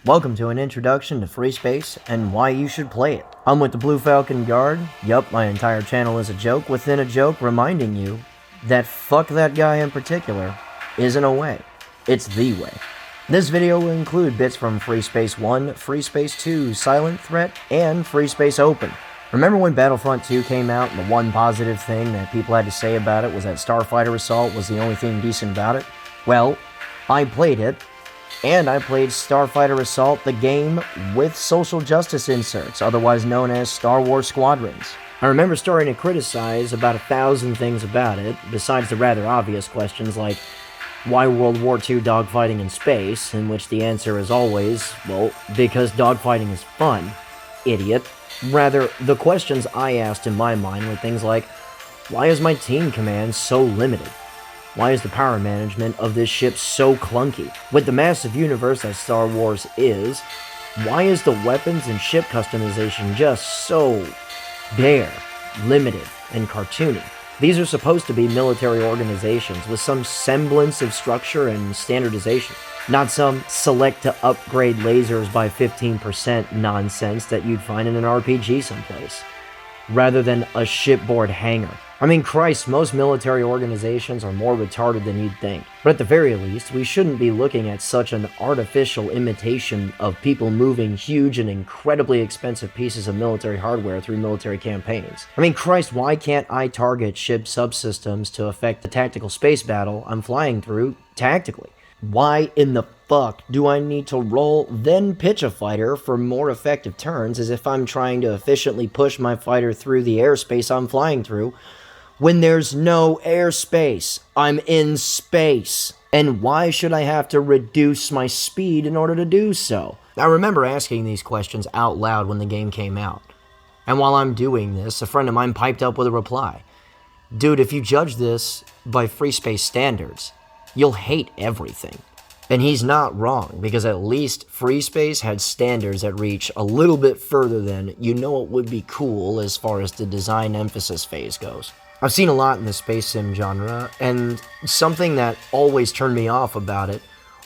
Welcome to an introduction to FreeSpace and why you should play it. I'm with the Blue Falcon Guard. Yup, my entire channel is a joke within a joke reminding you that fuck that guy in particular isn't a way. It's the way. This video will include bits from FreeSpace 1, FreeSpace 2, Silent Threat, and FreeSpace Open. Remember when Battlefront 2 came out and the one positive thing that people had to say about it was that Starfighter Assault was the only thing decent about it? Well, I played it. And I played Starfighter Assault, the game with social justice inserts, otherwise known as Star Wars Squadrons. I remember starting to criticize about 1,000 things about it, besides the rather obvious questions like, why World War II dogfighting in space, in which the answer is always, well, because dogfighting is fun, idiot. Rather, the questions I asked in my mind were things like, why is my team command so limited? Why is the power management of this ship so clunky? With the massive universe that Star Wars is, why is the weapons and ship customization just so bare, limited, and cartoony? These are supposed to be military organizations with some semblance of structure and standardization, not some select to upgrade lasers by 15% nonsense that you'd find in an RPG someplace, rather than a shipboard hangar. I mean, Christ, most military organizations are more retarded than you'd think. But at the very least, we shouldn't be looking at such an artificial imitation of people moving huge and incredibly expensive pieces of military hardware through military campaigns. I mean, Christ, why can't I target ship subsystems to affect the tactical space battle I'm flying through tactically? Why in the fuck do I need to roll, then pitch a fighter for more effective turns as if I'm trying to efficiently push my fighter through the airspace I'm flying through, when there's no airspace? I'm in space. And why should I have to reduce my speed in order to do so? I remember asking these questions out loud when the game came out. And while I'm doing this, a friend of mine piped up with a reply. Dude, if you judge this by FreeSpace standards, you'll hate everything. And he's not wrong, because at least FreeSpace had standards that reach a little bit further than you know it would be cool as far as the design emphasis phase goes. I've seen a lot in the space sim genre, and something that always turned me off about it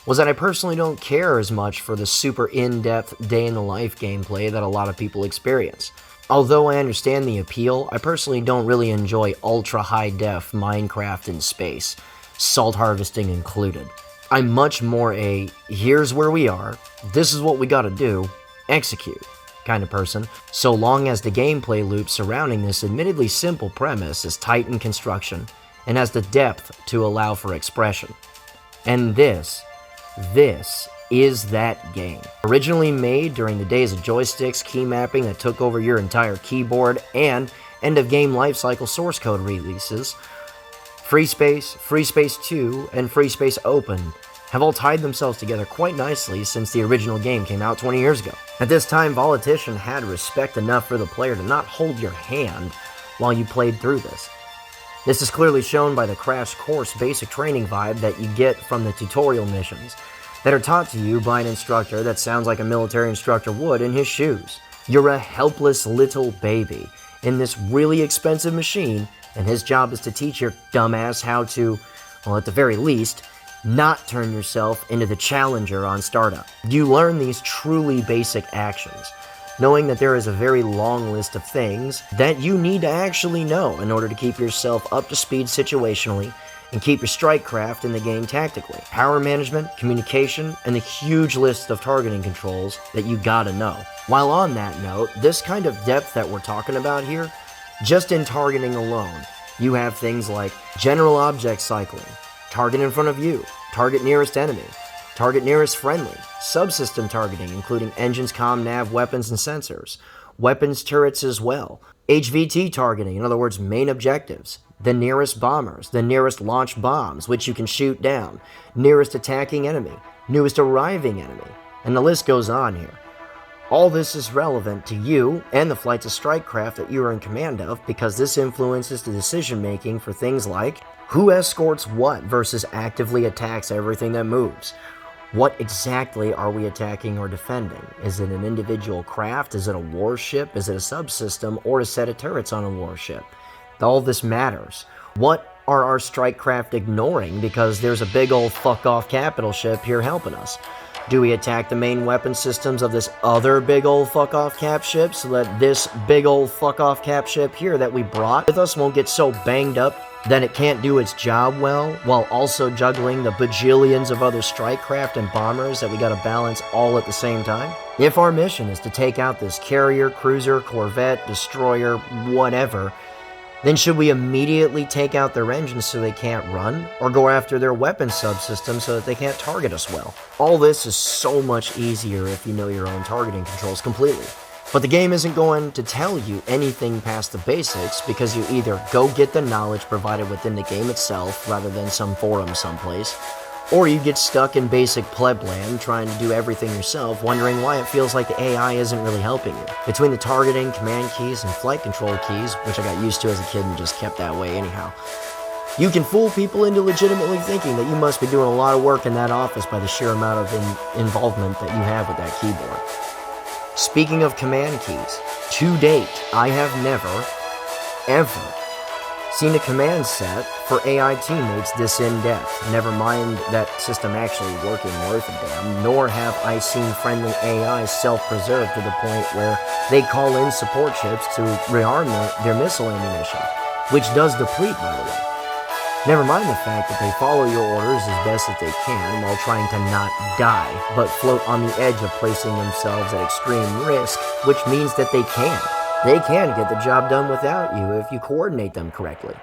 was that I personally don't care as much for the super in-depth day-in-the-life gameplay that a lot of people experience. Although I understand the appeal, I personally don't really enjoy ultra-high-def Minecraft in space, salt harvesting included. I'm much more a, here's where we are, this is what we gotta do, execute kind of person, so long as the gameplay loop surrounding this admittedly simple premise is tight in construction and has the depth to allow for expression. And this is that game. Originally made during the days of joysticks, key mapping that took over your entire keyboard, and end-of-game lifecycle source code releases, FreeSpace, FreeSpace 2, and FreeSpace Open have all tied themselves together quite nicely since the original game came out 20 years ago. At this time, Politician had respect enough for the player to not hold your hand while you played through this. This is clearly shown by the crash course basic training vibe that you get from the tutorial missions that are taught to you by an instructor that sounds like a military instructor would in his shoes. You're a helpless little baby in this really expensive machine, and his job is to teach your dumbass how to, well, at the very least, not turn yourself into the challenger on startup. You learn these truly basic actions, knowing that there is a very long list of things that you need to actually know in order to keep yourself up to speed situationally and keep your strike craft in the game tactically. Power management, communication, and the huge list of targeting controls that you gotta know. While on that note, this kind of depth that we're talking about here, just in targeting alone, you have things like general object cycling, target in front of you, target nearest enemy, target nearest friendly, subsystem targeting including engines, comm, nav, weapons, and sensors, weapons turrets as well, HVT targeting, in other words main objectives, the nearest bombers, the nearest launch bombs which you can shoot down, nearest attacking enemy, newest arriving enemy, and the list goes on here. All this is relevant to you and the flights of strike craft that you are in command of, because this influences the decision making for things like who escorts what versus actively attacks everything that moves. What exactly are we attacking or defending? Is it an individual craft? Is it a warship? Is it a subsystem or a set of turrets on a warship? All this matters. What are our strike craft ignoring because there's a big old fuck off capital ship here helping us? Do we attack the main weapon systems of this other big old fuck-off cap ship so that this big old fuck-off cap ship here that we brought with us won't get so banged up that it can't do its job well, while also juggling the bajillions of other strike craft and bombers that we gotta balance all at the same time? If our mission is to take out this carrier, cruiser, corvette, destroyer, whatever, then should we immediately take out their engines so they can't run, or go after their weapon subsystem so that they can't target us well? All this is so much easier if you know your own targeting controls completely. But the game isn't going to tell you anything past the basics, because you either go get the knowledge provided within the game itself rather than some forum someplace, or you get stuck in basic pleb land trying to do everything yourself, wondering why it feels like the AI isn't really helping you. Between the targeting, command keys, and flight control keys, which I got used to as a kid and just kept that way anyhow, you can fool people into legitimately thinking that you must be doing a lot of work in that office by the sheer amount of involvement that you have with that keyboard. Speaking of command keys, to date, I have never, ever seen a command set for AI teammates this in-depth, never mind that system actually working worth a damn, nor have I seen friendly AI self-preserve to the point where they call in support ships to rearm their missile ammunition, which does deplete, by the way. Never mind the fact that they follow your orders as best as they can while trying to not die, but float on the edge of placing themselves at extreme risk, which means that they can. They can get the job done without you if you coordinate them correctly.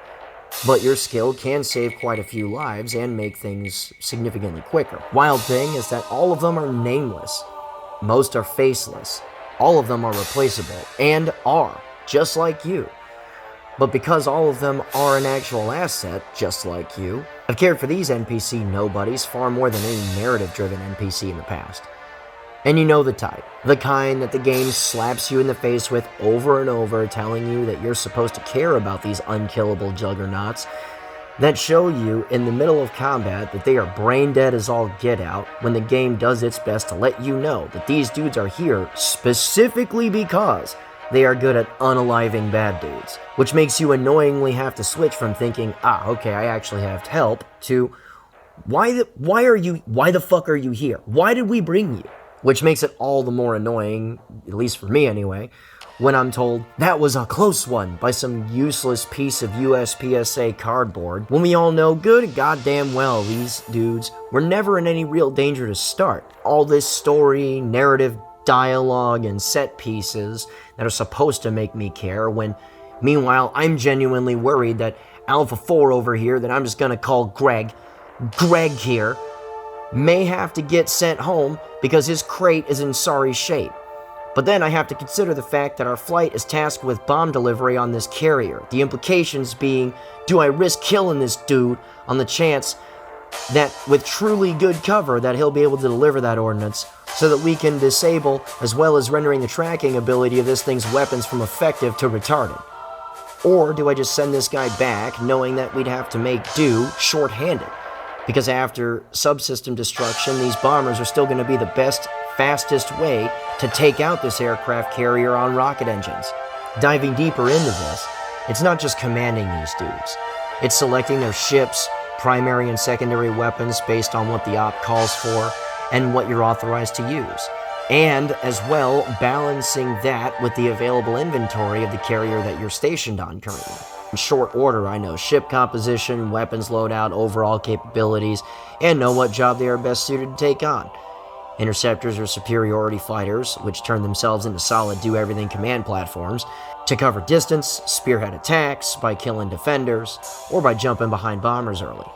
But your skill can save quite a few lives and make things significantly quicker. Wild thing is that all of them are nameless. Most are faceless. All of them are replaceable, and are, just like you. But because all of them are an actual asset, just like you, I've cared for these NPC nobodies far more than any narrative-driven NPC in the past. And you know the type. The kind that the game slaps you in the face with over and over, telling you that you're supposed to care about these unkillable juggernauts, that show you in the middle of combat that they are brain dead as all get out, when the game does its best to let you know that these dudes are here specifically because they are good at unaliving bad dudes. Which makes you annoyingly have to switch from thinking, okay, I actually have help, to why the fuck are you here? Why did we bring you? Which makes it all the more annoying, at least for me anyway, when I'm told, that was a close one, by some useless piece of USPSA cardboard, when we all know good goddamn well these dudes were never in any real danger to start. All this story, narrative, dialogue, and set pieces that are supposed to make me care, when meanwhile I'm genuinely worried that Alpha 4 over here, that I'm just gonna call Greg here, may have to get sent home because his crate is in sorry shape. But then I have to consider the fact that our flight is tasked with bomb delivery on this carrier. The implications being, do I risk killing this dude on the chance that with truly good cover that he'll be able to deliver that ordnance so that we can disable, as well as rendering the tracking ability of this thing's weapons from effective to retarded? Or do I just send this guy back knowing that we'd have to make do short-handed? Because after subsystem destruction, these bombers are still going to be the best, fastest way to take out this aircraft carrier on rocket engines. Diving deeper into this, it's not just commanding these dudes. It's selecting their ships, primary and secondary weapons based on what the op calls for, and what you're authorized to use. And, as well, balancing that with the available inventory of the carrier that you're stationed on currently. In short order, I know ship composition, weapons loadout, overall capabilities, and know what job they are best suited to take on. Interceptors are superiority fighters, which turn themselves into solid do-everything command platforms to cover distance, spearhead attacks, by killing defenders, or by jumping behind bombers early.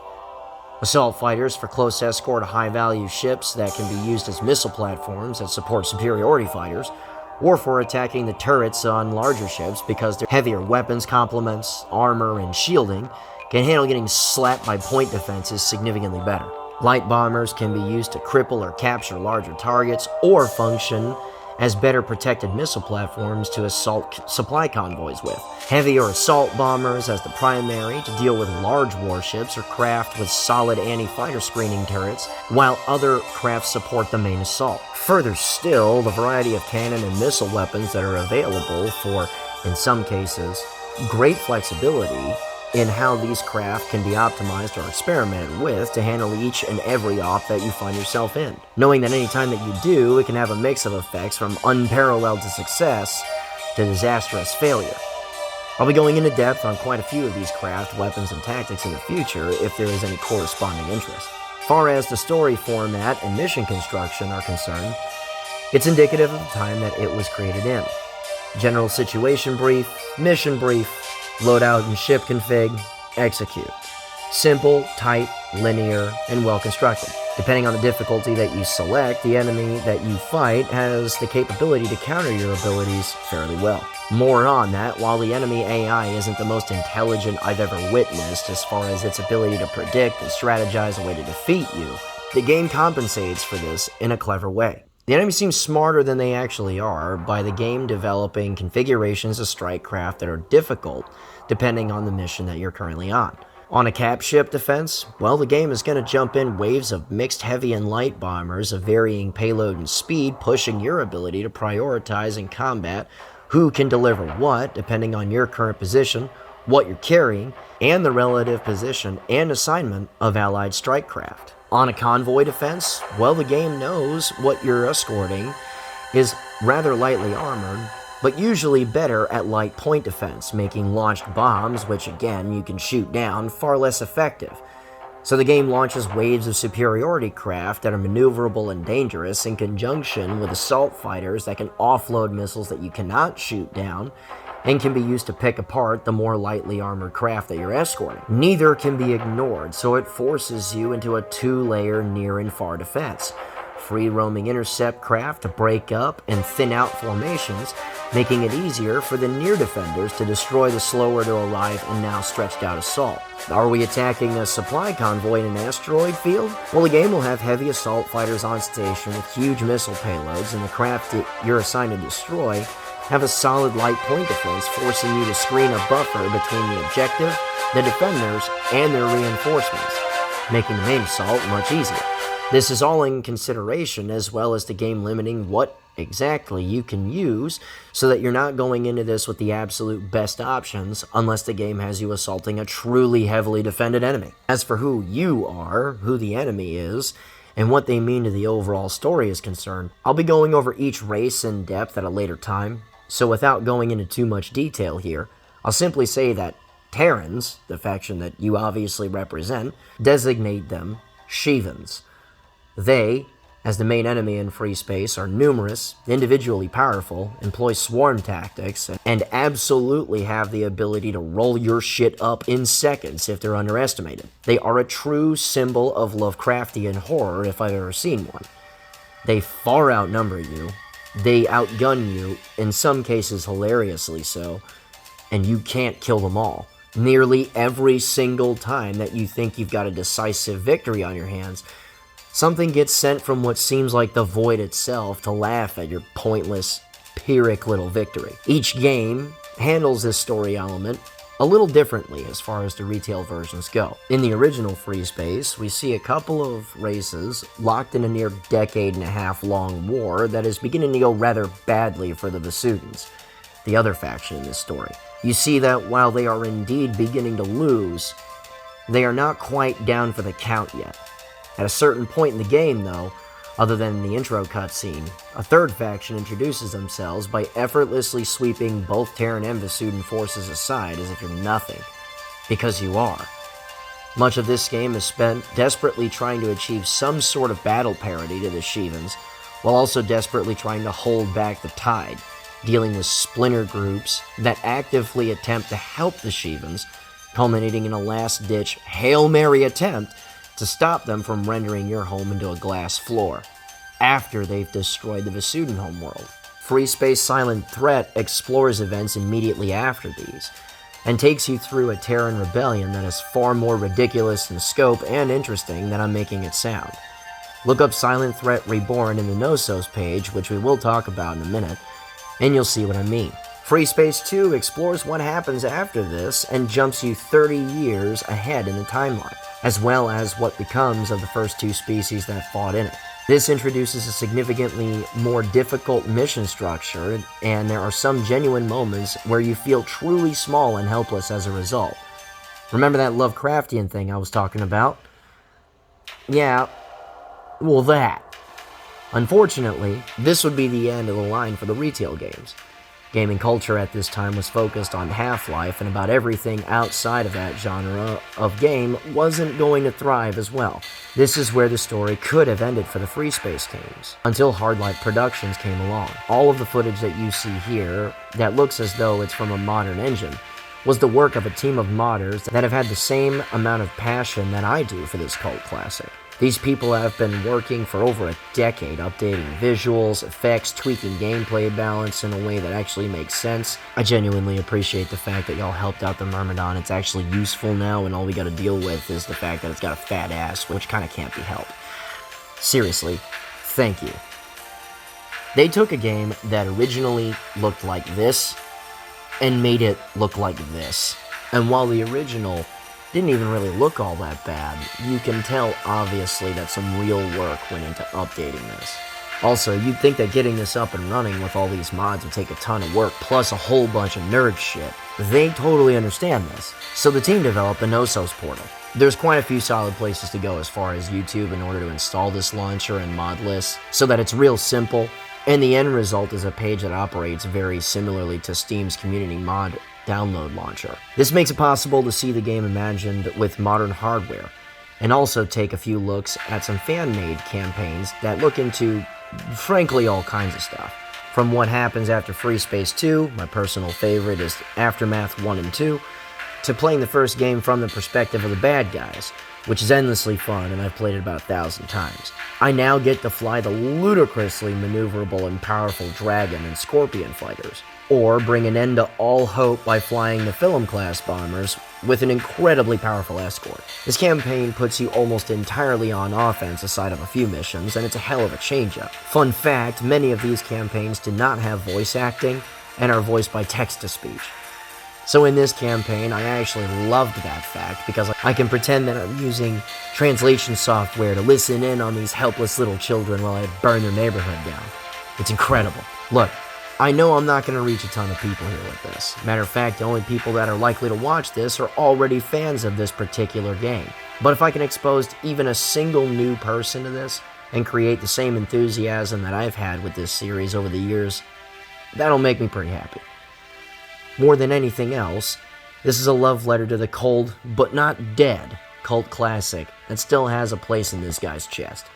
Assault fighters for close escort of high-value ships that can be used as missile platforms that support superiority fighters, or for attacking the turrets on larger ships because their heavier weapons complements, armor, and shielding can handle getting slapped by point defenses significantly better. Light bombers can be used to cripple or capture larger targets, or function as better protected missile platforms to assault supply convoys with. Heavier assault bombers as the primary to deal with large warships or craft with solid anti-fighter screening turrets, while other craft support the main assault. Further still, the variety of cannon and missile weapons that are available for, in some cases, great flexibility in how these craft can be optimized or experimented with to handle each and every op that you find yourself in, knowing that any time that you do, it can have a mix of effects from unparalleled to success to disastrous failure. I'll be going into depth on quite a few of these craft, weapons, and tactics in the future if there is any corresponding interest. Far as the story format and mission construction are concerned, it's indicative of the time that it was created in. General situation brief, mission brief, loadout and ship config, execute. Simple, tight, linear, and well constructed. Depending on the difficulty that you select, the enemy that you fight has the capability to counter your abilities fairly well. More on that, while the enemy AI isn't the most intelligent I've ever witnessed as far as its ability to predict and strategize a way to defeat you, the game compensates for this in a clever way. The enemy seems smarter than they actually are by the game developing configurations of strike craft that are difficult depending on the mission that you're currently on. On a cap ship defense, well, the game is going to jump in waves of mixed heavy and light bombers of varying payload and speed, pushing your ability to prioritize in combat who can deliver what, depending on your current position, what you're carrying, and the relative position and assignment of allied strike craft. On a convoy defense, well, the game knows what you're escorting is rather lightly armored, but usually better at light point defense, making launched bombs, which again you can shoot down, far less effective. So the game launches waves of superiority craft that are maneuverable and dangerous in conjunction with assault fighters that can offload missiles that you cannot shoot down and can be used to pick apart the more lightly armored craft that you're escorting. Neither can be ignored, so it forces you into a two-layer near and far defense. Free-roaming intercept craft to break up and thin out formations, making it easier for the near defenders to destroy the slower to arrive and now stretched out assault. Are we attacking a supply convoy in an asteroid field? Well, the game will have heavy assault fighters on station with huge missile payloads, and the craft that you're assigned to destroy have a solid light point defense, forcing you to screen a buffer between the objective, the defenders, and their reinforcements, making the main assault much easier. This is all in consideration, as well as the game limiting what exactly you can use, so that you're not going into this with the absolute best options unless the game has you assaulting a truly heavily defended enemy. As for who you are, who the enemy is, and what they mean to the overall story is concerned, I'll be going over each race in depth at a later time, so without going into too much detail here, I'll simply say that Terrans, the faction that you obviously represent, designate them Shivans. They, as the main enemy in FreeSpace, are numerous, individually powerful, employ swarm tactics, and absolutely have the ability to roll your shit up in seconds if they're underestimated. They are a true symbol of Lovecraftian horror if I've ever seen one. They far outnumber you, they outgun you, in some cases hilariously so, and you can't kill them all. Nearly every single time that you think you've got a decisive victory on your hands, something gets sent from what seems like the void itself to laugh at your pointless, pyrrhic little victory. Each game handles this story element a little differently as far as the retail versions go. In the original FreeSpace, we see a couple of races locked in a near decade-and-a-half long war that is beginning to go rather badly for the Vesudans, the other faction in this story. You see that while they are indeed beginning to lose, they are not quite down for the count yet. At a certain point in the game, though, other than the intro cutscene, a third faction introduces themselves by effortlessly sweeping both Terran and Vesudan forces aside as if you're nothing, because you are. Much of this game is spent desperately trying to achieve some sort of battle parity to the Shivans, while also desperately trying to hold back the tide, dealing with splinter groups that actively attempt to help the Shivans, culminating in a last-ditch Hail Mary attempt to stop them from rendering your home into a glass floor, after they've destroyed the Vesudan homeworld. FreeSpace Silent Threat explores events immediately after these, and takes you through a Terran rebellion that is far more ridiculous in scope and interesting than I'm making it sound. Look up Silent Threat Reborn in the Nosos page, which we will talk about in a minute, and you'll see what I mean. FreeSpace 2 explores what happens after this and jumps you 30 years ahead in the timeline, as well as what becomes of the first two species that fought in it. This introduces a significantly more difficult mission structure, and there are some genuine moments where you feel truly small and helpless as a result. Remember that Lovecraftian thing I was talking about? Yeah, well that. Unfortunately, this would be the end of the line for the retail games. Gaming culture at this time was focused on Half-Life, and about everything outside of that genre of game wasn't going to thrive as well. This is where the story could have ended for the FreeSpace games, until Hardlight Productions came along. All of the footage that you see here, that looks as though it's from a modern engine, was the work of a team of modders that have had the same amount of passion that I do for this cult classic. These people have been working for over a decade, updating visuals, effects, tweaking gameplay balance in a way that actually makes sense. I genuinely appreciate the fact that y'all helped out the Myrmidon. It's actually useful now, and all we gotta deal with is the fact that it's got a fat ass, which kinda can't be helped. Seriously, thank you. They took a game that originally looked like this, and made it look like this. And while the original didn't even really look all that bad, you can tell obviously that some real work went into updating this. Also, you'd think that getting this up and running with all these mods would take a ton of work, plus a whole bunch of nerd shit. They totally understand this. So the team developed the Knossos portal. There's quite a few solid places to go as far as YouTube in order to install this launcher and mod lists, so that it's real simple, and the end result is a page that operates very similarly to Steam's community mod download launcher. This makes it possible to see the game imagined with modern hardware, and also take a few looks at some fan-made campaigns that look into, frankly, all kinds of stuff. From what happens after FreeSpace 2, my personal favorite is Aftermath 1 and 2, to playing the first game from the perspective of the bad guys, which is endlessly fun, and I've played it about 1,000 times. I now get to fly the ludicrously maneuverable and powerful Dragon and Scorpion fighters, or bring an end to all hope by flying the Philem-class bombers with an incredibly powerful escort. This campaign puts you almost entirely on offense aside of a few missions, and it's a hell of a change-up. Fun fact, many of these campaigns do not have voice acting, and are voiced by text-to-speech. So in this campaign, I actually loved that fact, because I can pretend that I'm using translation software to listen in on these helpless little children while I burn their neighborhood down. It's incredible. Look, I know I'm not going to reach a ton of people here with this. Matter of fact, the only people that are likely to watch this are already fans of this particular game. But if I can expose even a single new person to this, and create the same enthusiasm that I've had with this series over the years, that'll make me pretty happy. More than anything else, this is a love letter to the cold, but not dead, cult classic that still has a place in this guy's chest.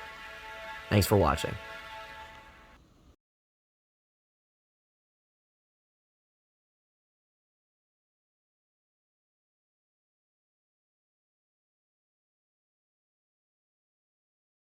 Thanks for watching.